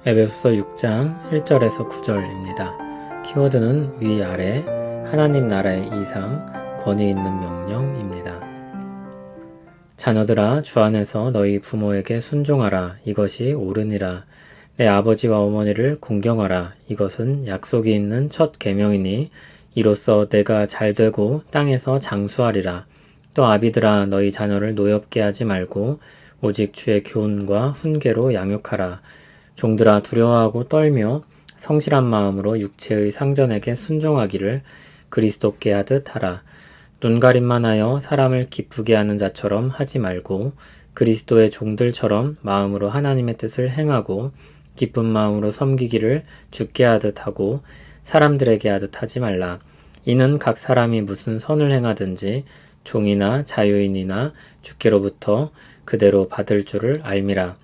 에베소서 6장 1절에서 9절입니다. 키워드는 위아래, 하나님 나라의 이상, 권위 있는 명령입니다. 자녀들아, 주 안에서 너희 부모에게 순종하라. 이것이 옳으니라. 내 아버지와 어머니를 공경하라. 이것은 약속이 있는 첫 계명이니 이로써 내가 잘되고 땅에서 장수하리라. 또 아비들아, 너희 자녀를 노엽게 하지 말고 오직 주의 교훈과 훈계로 양육하라. 종들아, 두려워하고 떨며 성실한 마음으로 육체의 상전에게 순종하기를 그리스도께 하듯 하라. 눈가림만 하여 사람을 기쁘게 하는 자처럼 하지 말고 그리스도의 종들처럼 마음으로 하나님의 뜻을 행하고 기쁜 마음으로 섬기기를 주께 하듯 하고 사람들에게 하듯 하지 말라. 이는 각 사람이 무슨 선을 행하든지 종이나 자유인이나 주께로부터 그대로 받을 줄을 알미라.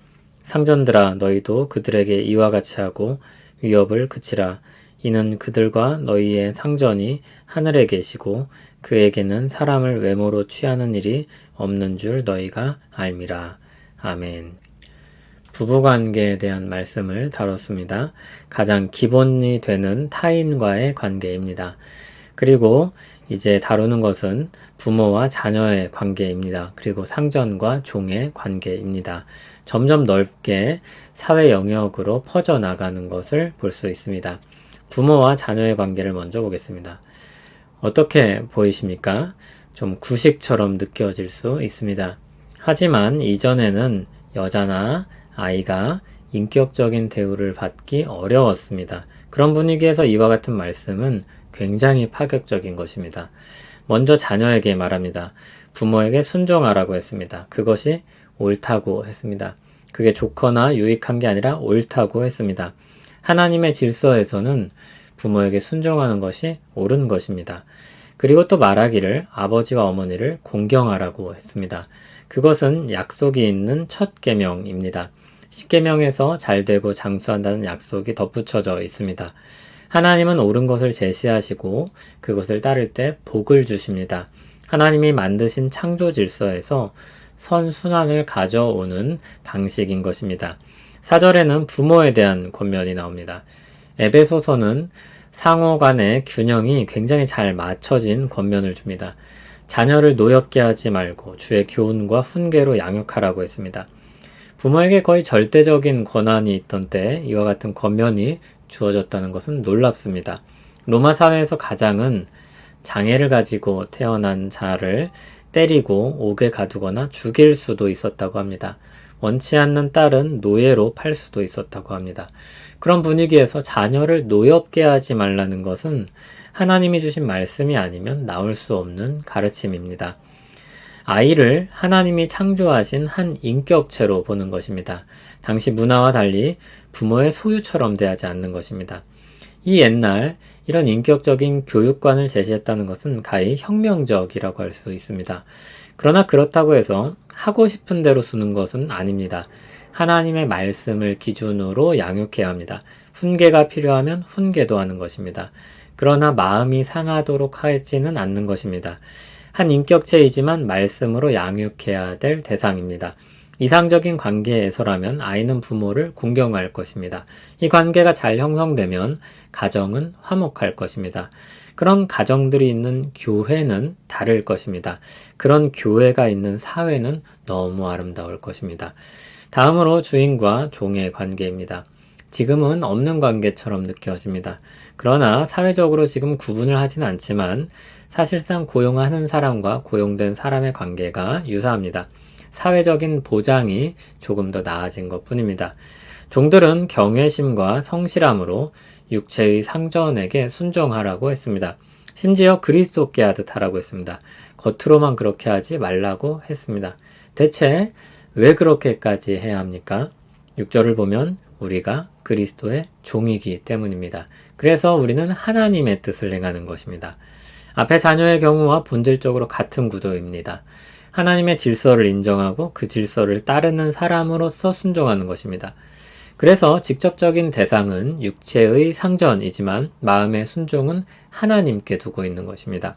상전들아, 너희도 그들에게 이와 같이 하고 위협을 그치라. 이는 그들과 너희의 상전이 하늘에 계시고 그에게는 사람을 외모로 취하는 일이 없는 줄 너희가 알미라. 아멘. 부부관계에 대한 말씀을 다뤘습니다. 가장 기본이 되는 타인과의 관계입니다. 그리고 이제 다루는 것은 부모와 자녀의 관계입니다. 그리고 상전과 종의 관계입니다. 점점 넓게 사회 영역으로 퍼져나가는 것을 볼 수 있습니다. 부모와 자녀의 관계를 먼저 보겠습니다. 어떻게 보이십니까? 좀 구식처럼 느껴질 수 있습니다. 하지만 이전에는 여자나 아이가 인격적인 대우를 받기 어려웠습니다. 그런 분위기에서 이와 같은 말씀은 굉장히 파격적인 것입니다. 먼저 자녀에게 말합니다. 부모에게 순종하라고 했습니다. 그것이 옳다고 했습니다. 그게 좋거나 유익한 게 아니라 옳다고 했습니다. 하나님의 질서에서는 부모에게 순종하는 것이 옳은 것입니다. 그리고 또 말하기를 아버지와 어머니를 공경하라고 했습니다. 그것은 약속이 있는 첫 계명입니다. 십계명에서 잘되고 장수한다는 약속이 덧붙여져 있습니다. 하나님은 옳은 것을 제시하시고 그것을 따를 때 복을 주십니다. 하나님이 만드신 창조 질서에서 선순환을 가져오는 방식인 것입니다. 4절에는 부모에 대한 권면이 나옵니다. 에베소서는 상호 간의 균형이 굉장히 잘 맞춰진 권면을 줍니다. 자녀를 노엽게 하지 말고 주의 교훈과 훈계로 양육하라고 했습니다. 부모에게 거의 절대적인 권한이 있던 때 이와 같은 권면이 주어졌다는 것은 놀랍습니다. 로마 사회에서 가장은 장애를 가지고 태어난 자를 때리고 옥에 가두거나 죽일 수도 있었다고 합니다. 원치 않는 딸은 노예로 팔 수도 있었다고 합니다. 그런 분위기에서 자녀를 노엽게 하지 말라는 것은 하나님이 주신 말씀이 아니면 나올 수 없는 가르침입니다. 아이를 하나님이 창조하신 한 인격체로 보는 것입니다. 당시 문화와 달리 부모의 소유처럼 대하지 않는 것입니다. 이 옛날 이런 인격적인 교육관을 제시했다는 것은 가히 혁명적이라고 할 수 있습니다. 그러나 그렇다고 해서 하고 싶은 대로 두는 것은 아닙니다. 하나님의 말씀을 기준으로 양육해야 합니다. 훈계가 필요하면 훈계도 하는 것입니다. 그러나 마음이 상하도록 하지는 않는 것입니다. 한 인격체이지만 말씀으로 양육해야 될 대상입니다. 이상적인 관계에서라면 아이는 부모를 공경할 것입니다. 이 관계가 잘 형성되면 가정은 화목할 것입니다. 그런 가정들이 있는 교회는 다를 것입니다. 그런 교회가 있는 사회는 너무 아름다울 것입니다. 다음으로 주인과 종의 관계입니다. 지금은 없는 관계처럼 느껴집니다. 그러나 사회적으로 지금 구분을 하진 않지만 사실상 고용하는 사람과 고용된 사람의 관계가 유사합니다. 사회적인 보장이 조금 더 나아진 것 뿐입니다. 종들은 경외심과 성실함으로 육체의 상전에게 순종하라고 했습니다. 심지어 그리스도께 하듯 하라고 했습니다. 겉으로만 그렇게 하지 말라고 했습니다. 대체 왜 그렇게까지 해야 합니까? 6절을 보면 우리가 그리스도의 종이기 때문입니다. 그래서 우리는 하나님의 뜻을 행하는 것입니다. 앞에 자녀의 경우와 본질적으로 같은 구도입니다. 하나님의 질서를 인정하고 그 질서를 따르는 사람으로서 순종하는 것입니다. 그래서 직접적인 대상은 육체의 상전이지만 마음의 순종은 하나님께 두고 있는 것입니다.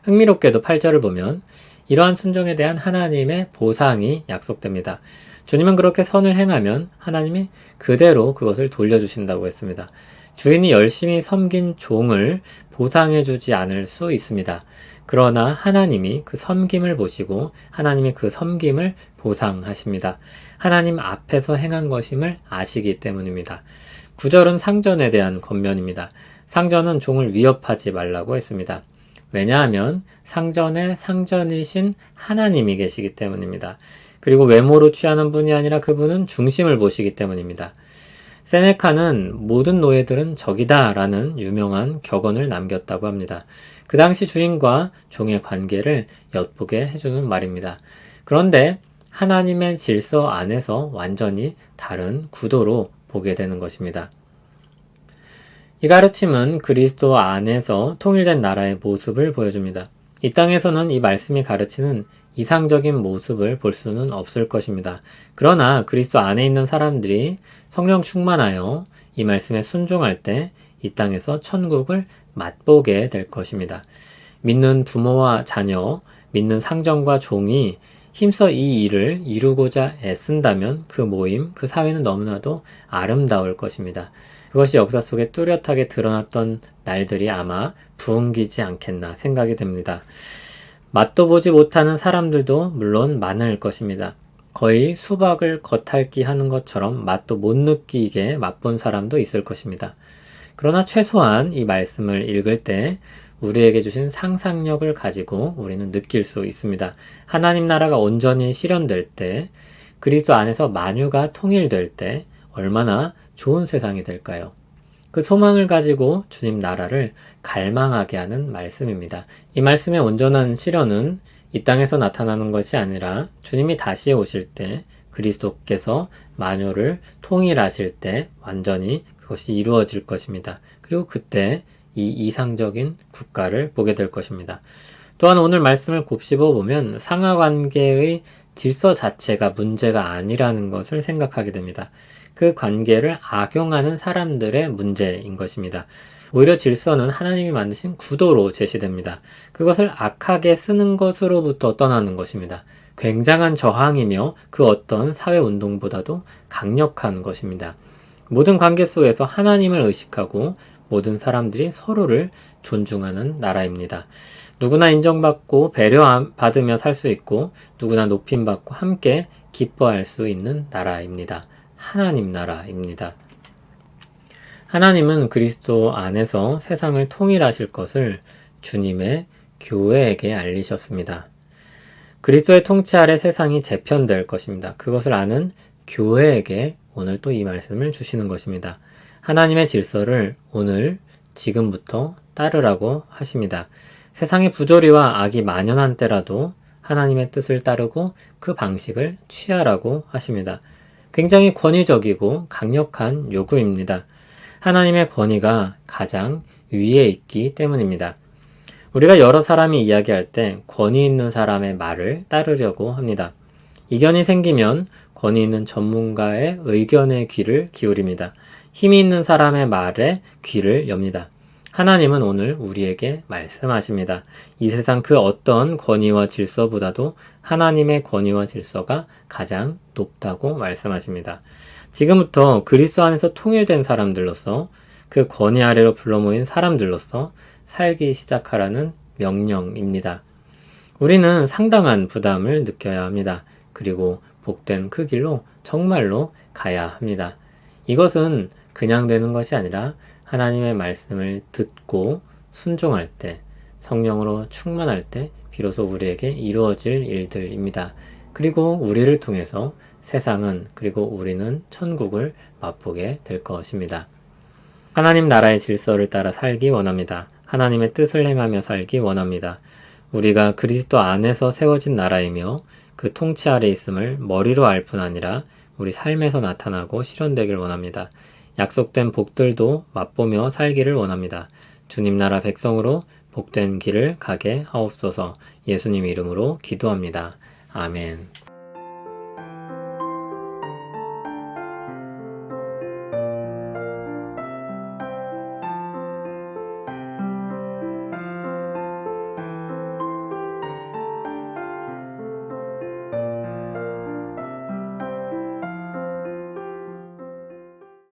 흥미롭게도 8절을 보면 이러한 순종에 대한 하나님의 보상이 약속됩니다. 주님은 그렇게 선을 행하면 하나님이 그대로 그것을 돌려주신다고 했습니다. 주인이 열심히 섬긴 종을 보상해주지 않을 수 있습니다. 그러나 하나님이 그 섬김을 보시고 하나님이 그 섬김을 보상하십니다. 하나님 앞에서 행한 것임을 아시기 때문입니다. 9절은 상전에 대한 권면입니다. 상전은 종을 위협하지 말라고 했습니다. 왜냐하면 상전에 상전이신 하나님이 계시기 때문입니다. 그리고 외모로 취하는 분이 아니라 그분은 중심을 보시기 때문입니다. 세네카는 모든 노예들은 적이다 라는 유명한 격언을 남겼다고 합니다. 그 당시 주인과 종의 관계를 엿보게 해주는 말입니다. 그런데 하나님의 질서 안에서 완전히 다른 구도로 보게 되는 것입니다. 이 가르침은 그리스도 안에서 통일된 나라의 모습을 보여줍니다. 이 땅에서는 이 말씀이 가르치는 이상적인 모습을 볼 수는 없을 것입니다. 그러나 그리스도 안에 있는 사람들이 성령 충만하여 이 말씀에 순종할 때 이 땅에서 천국을 맛보게 될 것입니다. 믿는 부모와 자녀, 믿는 상전과 종이 힘써 이 일을 이루고자 애쓴다면 그 모임, 그 사회는 너무나도 아름다울 것입니다. 그것이 역사 속에 뚜렷하게 드러났던 날들이 아마 부흥기지 않겠나 생각이 됩니다. 맛도 보지 못하는 사람들도 물론 많을 것입니다. 거의 수박을 겉핥기 하는 것처럼 맛도 못 느끼게 맛본 사람도 있을 것입니다. 그러나 최소한 이 말씀을 읽을 때 우리에게 주신 상상력을 가지고 우리는 느낄 수 있습니다. 하나님 나라가 온전히 실현될 때, 그리스도 안에서 만유가 통일될 때 얼마나 좋은 세상이 될까요? 그 소망을 가지고 주님 나라를 갈망하게 하는 말씀입니다. 이 말씀의 온전한 실현은 이 땅에서 나타나는 것이 아니라 주님이 다시 오실 때 그리스도께서 만유를 통일하실 때 완전히 그것이 이루어질 것입니다. 그리고 그때 이 이상적인 국가를 보게 될 것입니다. 또한 오늘 말씀을 곱씹어 보면 상하관계의 질서 자체가 문제가 아니라는 것을 생각하게 됩니다. 그 관계를 악용하는 사람들의 문제인 것입니다. 오히려 질서는 하나님이 만드신 구도로 제시됩니다. 그것을 악하게 쓰는 것으로부터 떠나는 것입니다. 굉장한 저항이며 그 어떤 사회운동보다도 강력한 것입니다. 모든 관계 속에서 하나님을 의식하고 모든 사람들이 서로를 존중하는 나라입니다. 누구나 인정받고 배려받으며 살 수 있고 누구나 높임받고 함께 기뻐할 수 있는 나라입니다. 하나님 나라입니다. 하나님은 그리스도 안에서 세상을 통일하실 것을 주님의 교회에게 알리셨습니다. 그리스도의 통치 아래 세상이 재편될 것입니다. 그것을 아는 교회에게 오늘 또 이 말씀을 주시는 것입니다. 하나님의 질서를 오늘 지금부터 따르라고 하십니다. 세상의 부조리와 악이 만연한 때라도 하나님의 뜻을 따르고 그 방식을 취하라고 하십니다. 굉장히 권위적이고 강력한 요구입니다. 하나님의 권위가 가장 위에 있기 때문입니다. 우리가 여러 사람이 이야기할 때 권위 있는 사람의 말을 따르려고 합니다. 이견이 생기면 권위 있는 전문가의 의견에 귀를 기울입니다. 힘이 있는 사람의 말에 귀를 엽니다. 하나님은 오늘 우리에게 말씀하십니다. 이 세상 그 어떤 권위와 질서보다도 하나님의 권위와 질서가 가장 높다고 말씀하십니다. 지금부터 그리스도 안에서 통일된 사람들로서 그 권위 아래로 불러 모인 사람들로서 살기 시작하라는 명령입니다. 우리는 상당한 부담을 느껴야 합니다. 그리고 복된 그 길로 정말로 가야 합니다. 이것은 그냥 되는 것이 아니라 하나님의 말씀을 듣고 순종할 때, 성령으로 충만할 때 비로소 우리에게 이루어질 일들입니다. 그리고 우리를 통해서 세상은 그리고 우리는 천국을 맛보게 될 것입니다. 하나님 나라의 질서를 따라 살기 원합니다. 하나님의 뜻을 행하며 살기 원합니다. 우리가 그리스도 안에서 세워진 나라이며 그 통치 아래 있음을 머리로 알 뿐 아니라 우리 삶에서 나타나고 실현되길 원합니다. 약속된 복들도 맛보며 살기를 원합니다. 주님 나라 백성으로 복된 길을 가게 하옵소서. 예수님 이름으로 기도합니다. 아멘.